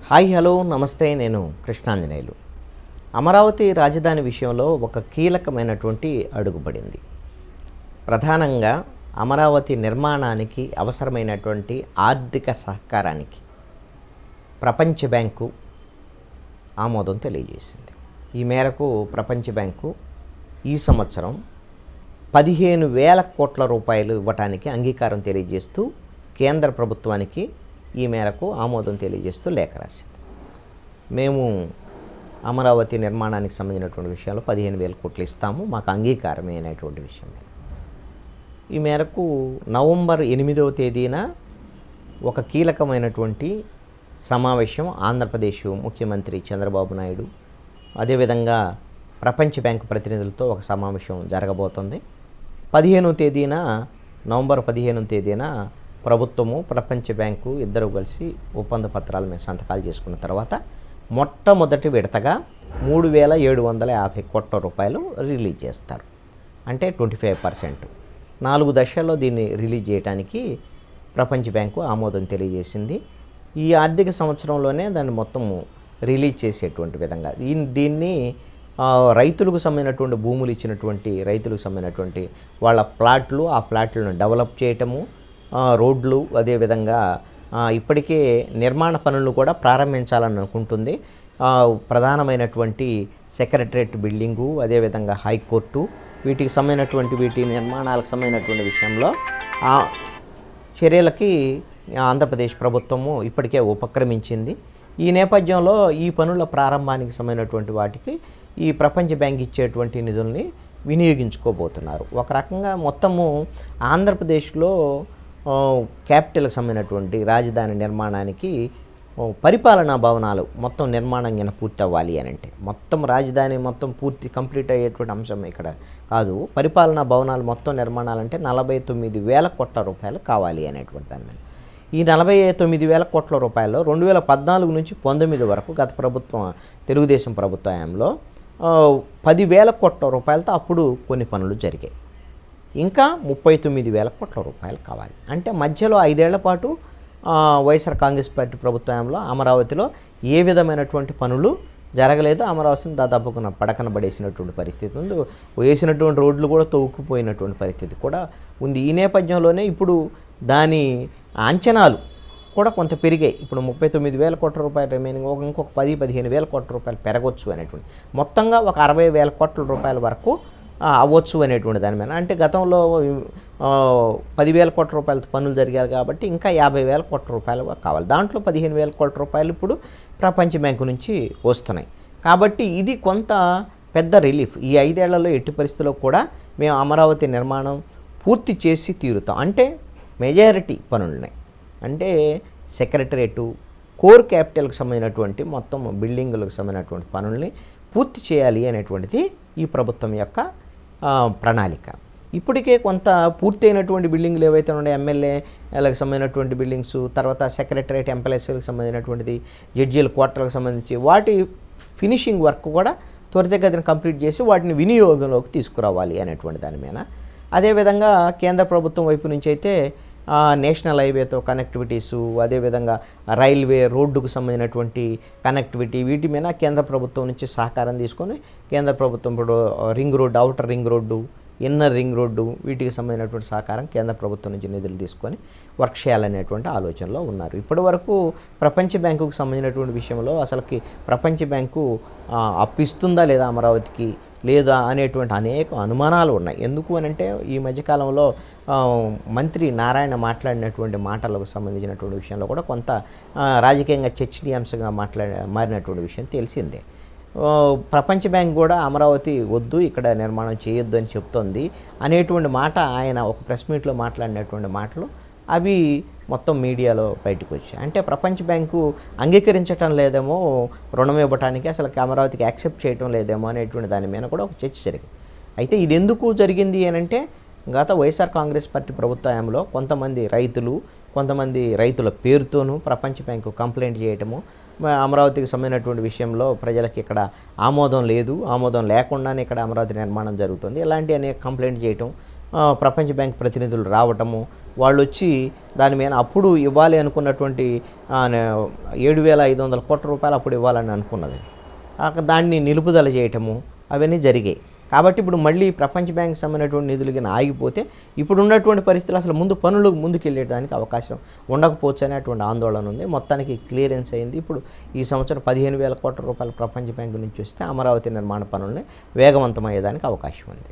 Hi hello నమస్తే. నేను కృష్ణాంజనేయులు. అమరావతి రాజధాని విషయంలో ఒక కీలకమైనటువంటి అడుగుపడింది. ప్రధానంగా అమరావతి నిర్మాణానికి అవసరమైనటువంటి ఆర్థిక సహకారానికి ప్రపంచ బ్యాంకు ఆమోదం తెలియజేసింది. ఈ మేరకు ప్రపంచ బ్యాంకు ఈ సంవత్సరం 15,000 కోట్ల రూపాయలు ఇవ్వటానికి అంగీకారం తెలియజేస్తూ కేంద్ర ప్రభుత్వానికి ఈ మేరకు ఆమోదం తెలియజేస్తూ లేఖ రాసింది. మేము అమరావతి నిర్మాణానికి సంబంధించినటువంటి విషయాలు 15,000 కోట్లు ఇస్తాము, మాకు అంగీకారమే అనేటువంటి విషయం. ఈ మేరకు నవంబర్ 8వ తేదీన ఒక కీలకమైనటువంటి సమావేశం ఆంధ్రప్రదేశ్ ముఖ్యమంత్రి చంద్రబాబు నాయుడు, అదేవిధంగా ప్రపంచ బ్యాంకు ప్రతినిధులతో ఒక సమావేశం జరగబోతుంది. 15వ తేదీన నవంబర్ 15వ తేదీన ప్రభుత్వము ప్రపంచ బ్యాంకు ఇద్దరు కలిసి ఒప్పంద పత్రాల మీద సంతకాలు చేసుకున్న తర్వాత మొట్టమొదటి విడతగా 3,750 కోట్ల రూపాయలు రిలీజ్ చేస్తారు. అంటే 25%. 4 దశల్లో దీన్ని రిలీజ్ చేయడానికి ప్రపంచ బ్యాంకు ఆమోదం తెలియజేసింది. ఈ ఆర్థిక సంవత్సరంలోనే దాన్ని మొత్తం రిలీజ్ చేసేటువంటి విధంగా దీన్ని రైతులకు సంబంధించినటువంటి భూములు ఇచ్చినటువంటి రైతులకు సంబంధించినటువంటి వాళ్ళ ప్లాట్లు, ఆ ప్లాట్లను డెవలప్ చేయటము, రోడ్లు, అదేవిధంగా ఇప్పటికే నిర్మాణ పనులను కూడా ప్రారంభించాలని అనుకుంటుంది. ప్రధానమైనటువంటి సెక్రటరేట్ బిల్డింగు, అదేవిధంగా హైకోర్టు, వీటికి సంబంధించినటువంటి వీటి నిర్మాణాలకు సంబంధించినటువంటి విషయంలో చర్యలకి ఆంధ్రప్రదేశ్ ప్రభుత్వము ఇప్పటికే ఉపక్రమించింది. ఈ నేపథ్యంలో ఈ పనుల ప్రారంభానికి సంబంధించినటువంటి వాటికి ఈ ప్రపంచ బ్యాంక్ ఇచ్చేటువంటి నిధుల్ని వినియోగించుకోబోతున్నారు. ఒక రకంగా మొత్తము ఆంధ్రప్రదేశ్లో క్యాపిటల్కి సంబంధించినటువంటి రాజధాని నిర్మాణానికి పరిపాలనా భవనాలు మొత్తం నిర్మాణం కింద పూర్తి అవ్వాలి అని అంటే మొత్తం రాజధాని మొత్తం పూర్తి కంప్లీట్ అయ్యేటువంటి అంశం ఇక్కడ కాదు. పరిపాలనా భవనాలు మొత్తం నిర్మాణాలంటే 49,000 కోట్ల రూపాయలు కావాలి అనేటువంటి దాని మీద ఈ 49,000 కోట్ల రూపాయలు 2014 నుంచి 19 వరకు గత ప్రభుత్వం తెలుగుదేశం ప్రభుత్వంలో 10,000 కోట్ల రూపాయలతో అప్పుడు కొన్ని పనులు జరిగాయి. ఇంకా 39,000 కోట్ల రూపాయలు కావాలి. అంటే మధ్యలో 5 ఏళ్ల పాటు వైఎస్ఆర్ కాంగ్రెస్ పార్టీ ప్రభుత్వంలో అమరావతిలో ఏ విధమైనటువంటి పనులు జరగలేదు. అమరావతిని దాదాపుగా పడకన పడేసినటువంటి పరిస్థితి ఉంది. వేసినటువంటి రోడ్లు కూడా తవ్వుకుపోయినటువంటి పరిస్థితి కూడా ఉంది. ఈ నేపథ్యంలోనే ఇప్పుడు దాని అంచనాలు కూడా కొంత పెరిగాయి. ఇప్పుడు 39,000 కోట్ల రూపాయలు రిమైనింగ్ ఇంకొక 10,000-15,000 కోట్ల రూపాయలు పెరగవచ్చు అనేటువంటి మొత్తంగా ఒక 60,000 కోట్ల రూపాయల వరకు అవ్వచ్చు అనేటువంటి దాని మీద. అంటే గతంలో 10,000 కోట్ల రూపాయలతో పనులు జరిగారు కాబట్టి ఇంకా 50,000 కోట్ల రూపాయలు కావాలి. దాంట్లో 15,000 కోట్ల రూపాయలు ఇప్పుడు ప్రపంచ బ్యాంకు నుంచి వస్తున్నాయి. కాబట్టి ఇది కొంత పెద్ద రిలీఫ్. ఈ 5 ఏళ్లలో ఎట్టి పరిస్థితుల్లో కూడా మేము అమరావతి నిర్మాణం పూర్తి చేసి తీరుతాం. అంటే మెజారిటీ పనులున్నాయి. అంటే సెక్రటరేటు, కోర్ క్యాపిటల్కి సంబంధించినటువంటి మొత్తం బిల్డింగులకు సంబంధించినటువంటి పనుల్ని పూర్తి చేయాలి అనేటువంటిది ఈ ప్రభుత్వం యొక్క ప్రణాళిక. ఇప్పటికే కొంత పూర్తయినటువంటి బిల్డింగ్లు ఏవైతే ఉన్నాయో ఎమ్మెల్యేలకు సంబంధించినటువంటి బిల్డింగ్స్, తర్వాత సెక్రటరేట్ ఎంప్లాయీస్కి సంబంధించినటువంటిది, జడ్జీల క్వార్టర్లకు సంబంధించి వాటి ఫినిషింగ్ వర్క్ కూడా త్వరితగతిన కంప్లీట్ చేసి వాటిని వినియోగంలోకి తీసుకురావాలి అనేటువంటి దాని మీద. అదేవిధంగా కేంద్ర ప్రభుత్వం వైపు నుంచి అయితే నేషనల్ హైవేతో కనెక్టివిటీసు, అదేవిధంగా రైల్వే రోడ్డుకు సంబంధించినటువంటి కనెక్టివిటీ, వీటి మీద కేంద్ర ప్రభుత్వం నుంచి సహకారం తీసుకొని కేంద్ర ప్రభుత్వం ఇప్పుడు ring road, outer ring road, inner ring road, వీటికి సంబంధించినటువంటి సహకారం కేంద్ర ప్రభుత్వం నుంచి నిధులు తీసుకొని వర్క్ చేయాలనేటువంటి ఆలోచనలో ఉన్నారు. ఇప్పటి వరకు ప్రపంచ బ్యాంకుకు సంబంధించినటువంటి విషయంలో అసలుకి ప్రపంచ బ్యాంకు అప్పిస్తుందా లేదా అమరావతికి లేదా అనేటువంటి అనేక అనుమానాలు ఉన్నాయి. ఎందుకు అని అంటే ఈ మధ్యకాలంలో మంత్రి నారాయణ మాట్లాడినటువంటి మాటలకు సంబంధించినటువంటి విషయంలో కూడా కొంత రాజకీయంగా చర్చనీయాంశంగా మారినటువంటి విషయం తెలిసిందే. ప్రపంచ బ్యాంక్ కూడా అమరావతి వద్దు, ఇక్కడ నిర్మాణం చేయొద్దు అని చెప్తోంది అనేటువంటి మాట ఆయన ఒక ప్రెస్ మీట్లో మాట్లాడినటువంటి మాటలు అవి మొత్తం మీడియాలో బయటకు వచ్చాయి. అంటే ప్రపంచ బ్యాంకు అంగీకరించటం లేదేమో రుణం ఇవ్వడానికి, అసలు అమరావతికి యాక్సెప్ట్ చేయటం లేదేమో అనేటువంటి దాని మీద కూడా ఒక చర్చ జరిగింది. అయితే ఇది ఎందుకు జరిగింది అని అంటే గత వైఎస్ఆర్ కాంగ్రెస్ పార్టీ ప్రభుత్వంలో కొంతమంది రైతుల పేరుతోనూ ప్రపంచ బ్యాంకు కంప్లైంట్ చేయటము, అమరావతికి సంబంధించినటువంటి విషయంలో ప్రజలకి ఇక్కడ ఆమోదం లేదు, ఆమోదం లేకుండానే ఇక్కడ అమరావతి నిర్మాణం జరుగుతుంది, ఇలాంటి అనేక కంప్లైంట్ చేయటం, ప్రపంచ బ్యాంక్ ప్రతినిధులు రావటము, వాళ్ళు వచ్చి దాని మీద అప్పుడు ఇవ్వాలి అనుకున్నటువంటి 7,500 కోట్ల రూపాయలు అప్పుడు ఇవ్వాలని అనుకున్నది, దాన్ని నిలుపుదల చేయటము అవన్నీ జరిగాయి. కాబట్టి ఇప్పుడు మళ్ళీ ప్రపంచ బ్యాంక్ సంబంధించినటువంటి నిధులు కింద ఆగిపోతే ఇప్పుడు ఉన్నటువంటి పరిస్థితులు అసలు ముందు ముందుకెళ్ళేదానికి అవకాశం ఉండకపోవచ్చు అనేటువంటి ఆందోళన ఉంది. మొత్తానికి క్లియరెన్స్ అయింది. ఇప్పుడు ఈ సంవత్సరం 15,000 కోట్ల రూపాయలు ప్రపంచ బ్యాంకు నుంచి వస్తే అమరావతి నిర్మాణ పనుల్ని వేగవంతమయ్యేదానికి అవకాశం ఉంది.